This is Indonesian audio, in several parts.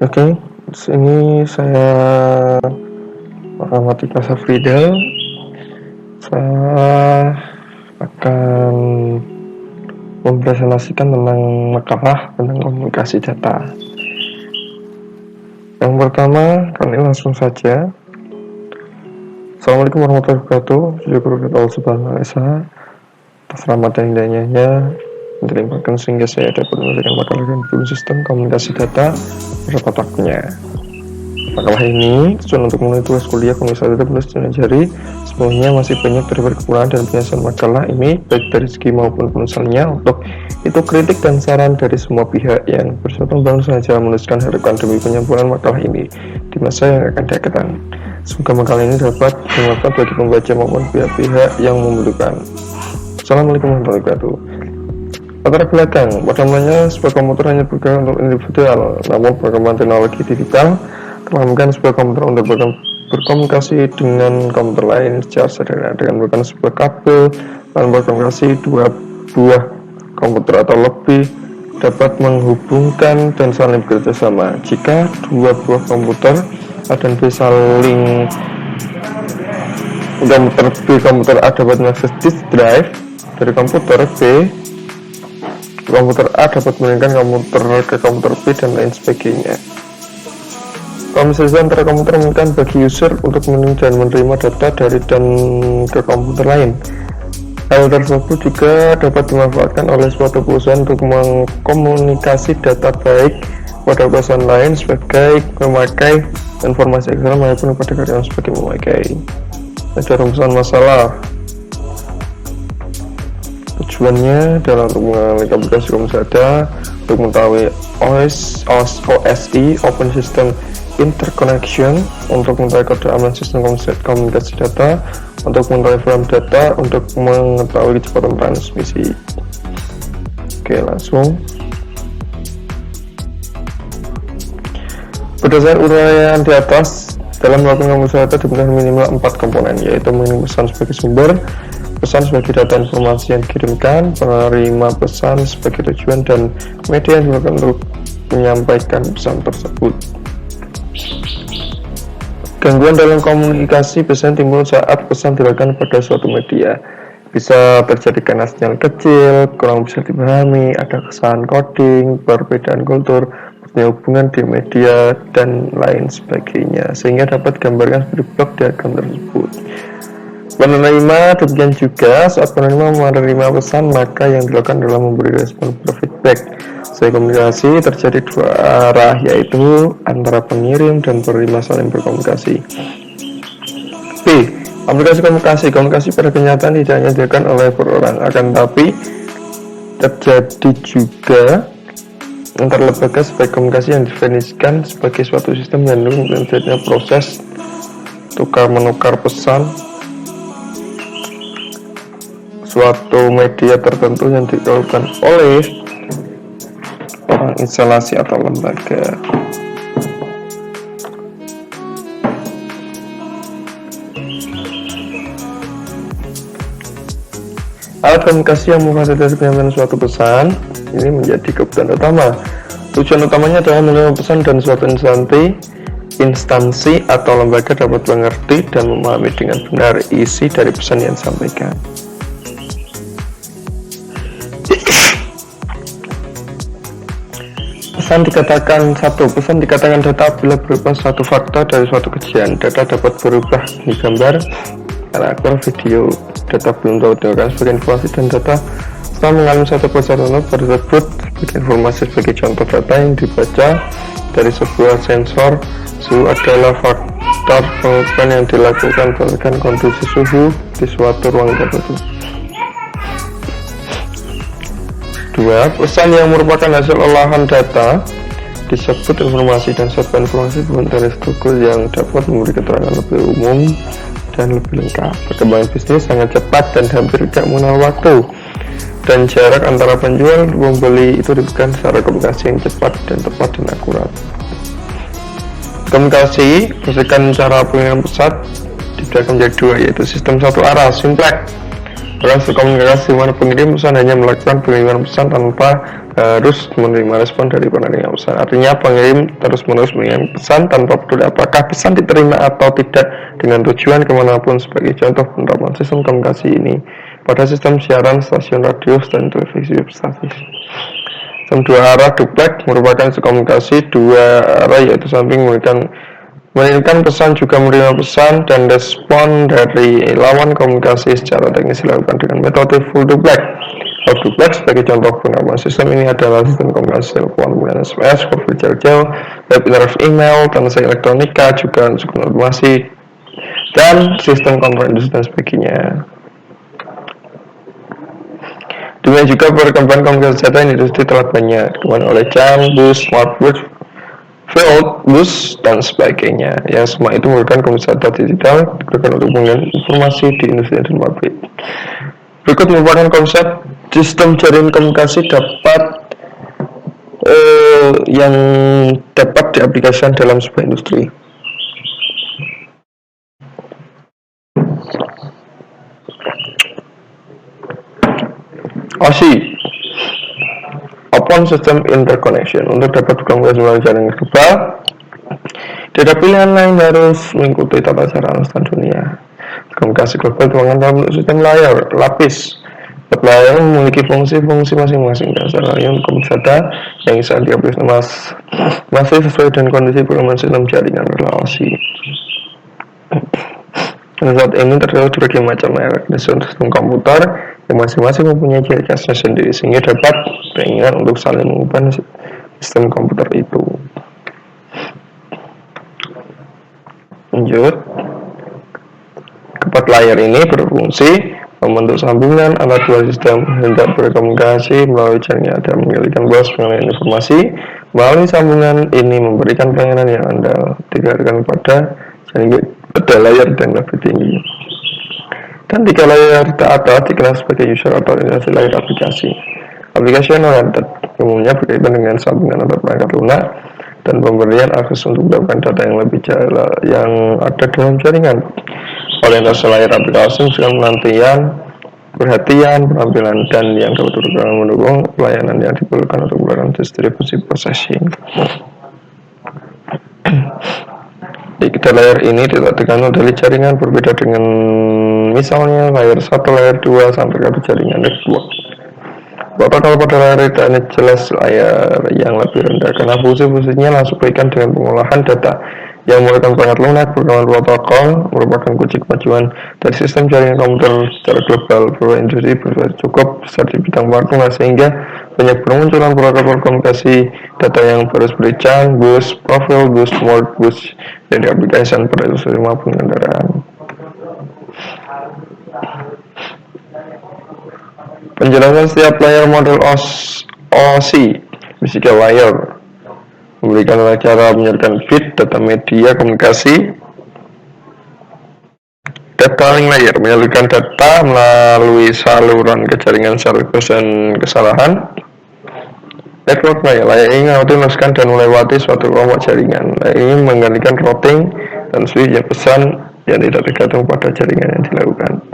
Oke, sini saya Muhammad Iqbal Safridal. Saya akan mempresentasikan tentang makalah tentang komunikasi data. Yang pertama, kali ini langsung saja. Assalamualaikum warahmatullahi wabarakatuh. Syukur kepada Allah Subhanahu wa Ta'ala atas rahmat dan hidayahnya dilimpahkan sehingga saya dapat menyelesaikan makalah dan sistem komunikasi data pada waktunya. Makalah ini tujuan untuk memenuhi tugas kuliah komunikasi data plus jari. Sebenarnya masih banyak kekurangan dan penyelesaian makalah ini baik dari segi maupun penulisannya. Untuk itu kritik dan saran dari semua pihak yang bersatu membangun sengaja menuliskan harapan demi penyempurnaan makalah ini di masa yang akan datang. Semoga makalah ini dapat bermanfaat bagi pembaca maupun pihak-pihak yang membutuhkan. Assalamualaikum warahmatullahi wabarakatuh. Latar belakang, pada mulanya sebuah komputer hanya berguna untuk individual, namun perkembangan teknologi digital telah memungkinkan sebuah komputer untuk berkomunikasi dengan komputer lain secara sederhana dengan menggunakan sebuah kabel dan berkomunikasi. Dua buah komputer atau lebih dapat menghubungkan dan saling bekerja sama. Jika dua buah komputer A dan B saling komputer A dapat mengakses disk drive dari komputer B, komputer A dapat mengirimkan komputer ke komputer B dan lain sebagainya. Komunikasi antara komputer memungkinkan bagi user untuk menerima data dari dan ke komputer lain. Hal tersebut juga dapat dimanfaatkan oleh suatu perusahaan untuk mengkomunikasi data baik pada perusahaan lain sebagai memakai informasi eksternal maupun pada karyawan sebagai memakai. Ada rumusan masalah. Tujuannya adalah untuk mengalami aplikasi komunikasi data, untuk mengetahui OSI Open System Interconnection, untuk mengetahui kode aman sistem komunikasi data, untuk mengetahui frame data, untuk mengetahui kecepatan transmisi. Oke, langsung. Berdasarkan uraian di atas, dalam melakukan komunikasi data dibutuhkan minimal 4 komponen, yaitu mengirim pesan sebagai sumber, pesan sebagai data informasi yang dikirimkan, penerima pesan sebagai tujuan, dan media yang digunakan untuk menyampaikan pesan tersebut. Gangguan dalam komunikasi biasanya timbul saat pesan dilakukan pada suatu media. Bisa terjadi karena sinyal kecil, kurang bisa dipahami, ada kesalahan coding, perbedaan kultur, hubungan di media, dan lain sebagainya, sehingga dapat digambarkan seperti blok diagram tersebut. Penerima demikian juga, saat penerima menerima pesan, maka yang dilakukan adalah memberi respon feedback. Sehingga komunikasi terjadi dua arah, yaitu antara pengirim dan penerima saling berkomunikasi. B. Aplikasi komunikasi. Komunikasi pada kenyataan tidak hanya dilakukan oleh perorangan, akan tapi terjadi juga antar lembaga sebagai komunikasi yang didefinisikan sebagai suatu sistem yang mendukung terjadinya proses tukar-menukar pesan suatu media tertentu yang dilakukan oleh orang, instalasi, atau lembaga. Alat komunikasi yang memfasilitasi penyampaian suatu pesan ini menjadi kebutuhan utama. Tujuan utamanya adalah menerima pesan dan suatu instansi atau lembaga dapat mengerti dan memahami dengan benar isi dari pesan yang disampaikan. Pesan dikatakan data apabila berupa suatu fakta dari suatu kejadian. Data dapat berubah di gambar, karakter, video. Data belum tahu digunakan sebagai informasi, dan data setelah mengalami satu proses tersebut sebagai informasi. Sebagai contoh, data yang dibaca dari sebuah sensor suhu adalah faktor pengukuran yang dilakukan berdasarkan kondisi suhu di suatu ruang tertentu. 2. Pesan yang merupakan hasil olahan data disebut informasi, dan sebuah informasi dibentuk dari struktur yang dapat memberi keterangan lebih umum dan lebih lengkap. Perkembangan bisnis sangat cepat dan hampir tidak mengenal waktu, dan jarak antara penjual dan pembeli itu diberikan secara komunikasi yang cepat dan tepat dan akurat. Komunikasi berdasarkan cara pengiriman pesan dibagi menjadi dua, yaitu sistem satu arah simplex Proses komunikasi mana pengirim pesan hanya melakukan pengiriman pesan tanpa harus menerima respon dari penerima pesan. Artinya pengirim terus-menerus mengirim pesan tanpa peduli apakah pesan diterima atau tidak dengan tujuan kemanapun. Sebagai contoh penerapan sistem komunikasi ini pada sistem siaran stasiun radio dan televisi statis. Sistem dua arah duplex merupakan komunikasi dua arah, yaitu samping mengirimkan pesan juga menerima pesan dan respon dari lawan. Komunikasi secara teknis dilakukan dengan metode full duplex. Full duplex sebagai contoh penerapan sistem ini adalah sistem komunikasi telepon, penggunaan SMS, call jarak jauh, web interface email, transaksi elektronika, juga informasi dan sistem kontrol industri dan sebagainya. Demikian juga perkembangan komunikasi data industri telah banyak dikembangkan oleh CAN, bus, smartwatch, field, bus, dan sebagainya. Yang semua itu merupakan komunikasi data digital digunakan untuk penggunaan informasi di industri dan pabrik. Berikut merupakan konsep sistem jaringan komunikasi yang dapat diaplikasikan dalam sebuah industri. OSI, Open System Interconnection. Untuk dapat berkomunikasi melalui jaringan global, tidak pilihan lain harus mengikuti tata cara instan dunia. Komunikasi global dituangkan dalam sistem layar lapis. Setiap layar memiliki fungsi-fungsi masing-masing. Dasar layar komunikasi data yang bisa diaplikasikan masih sesuai dengan kondisi perkembangan sistem jaringan relasi. Saat ini terdapat berbagai macam merek di sistem komputer yang masing-masing mempunyai ciri khasnya sendiri, sehingga dapat keinginan untuk saling mengubah sistem komputer itu. Lanjut, keempat layar ini berfungsi membentuk sambungan antara dua sistem hendak berkomunikasi melalui jaringan dan mengalirkan luas pengalihan informasi. Melalui sambungan ini memberikan pelayanan yang andal dikatakan pada layar dan lebih tinggi. Dan tiga layar atas dikenal sebagai user atau orientasi layar aplikasi. Application oriented umumnya berkaitan dengan sambungan antar perangkat lunak dan pemberian akses untuk mendapatkan data yang lebih yang ada dalam jaringan. Orientasi layar aplikasi misalkan perhatian, penampilan, dan yang dapat mendukung pelayanan yang diperlukan untuk melakukan distribusi processing. Di kedua layar ini tergantung dari jaringan berbeda dengan misalnya layar 1, layar 2 sampai ke jaringan network. Protokol pada layar ini jelas layar yang lebih rendah karena fungsi-fungsinya langsung berkaitan dengan pengolahan data yang merupakan perangkat lunak. Perkembangan protokol merupakan kunci kemajuan dari sistem jaringan komputer secara global. Beberapa industri cukup besar di bidang waktu, sehingga banyak bermunculan protokol komunikasi data yang baru seperti CAN, bus, profil, bus, mode, bus yang diaplikasikan pada industri maupun kendaraan. Penjelasan setiap layar model OSI, physical layer, memberikan cara menyalurkan bit data media komunikasi. Data link layer menyalurkan data melalui saluran ke jaringan secara dan kesalahan. Network layer ini meneruskan dan melewati suatu kelompok jaringan. Layer ini menggantikan routing dan switch yang pesan yang tidak tergantung pada jaringan yang dilakukan.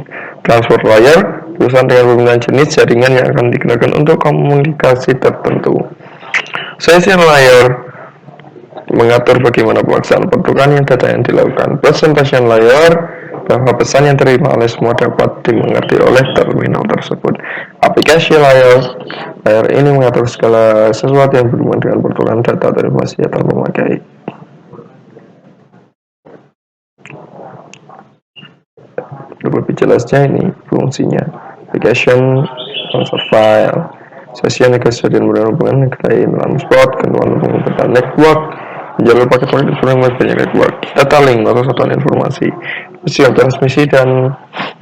Transport layer berurusan dengan pemilihan jenis jaringan yang akan digunakan untuk komunikasi tertentu. Session layer mengatur bagaimana pelaksanaan pertukaran data yang dilakukan. Presentation layer bahwa pesan yang terima oleh semua dapat dimengerti oleh terminal tersebut. Application layer ini mengatur segala sesuatu yang berhubungan dengan pertukaran data atau informasi tanpa memakai. Lebih jelasnya ini fungsinya. Application transfer file, session negosiasi dan hubungan lain, transport, ketentuan pengumpulan network, jalur paket informasi banyak network, data link atau satuan informasi, sistem transmisi dan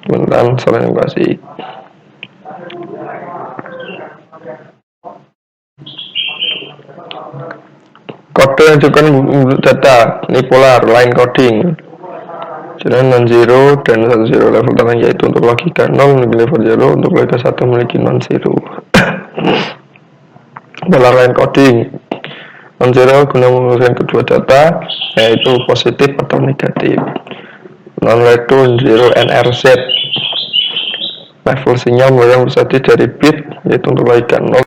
penggunaan saluran informasi. Kode yang juga data, ini polar, line coding. Jaringan non-zero dan 1-0 level tangan, yaitu untuk logika 0 memiliki level 0, untuk logika 1 memiliki non-zero. Polar line coding non-zero guna mengumpulkan kedua data, yaitu positif atau negatif. Non-zero 0 NRZ level sinyal mulai yang bersati dari bit, yaitu untuk lagikan 0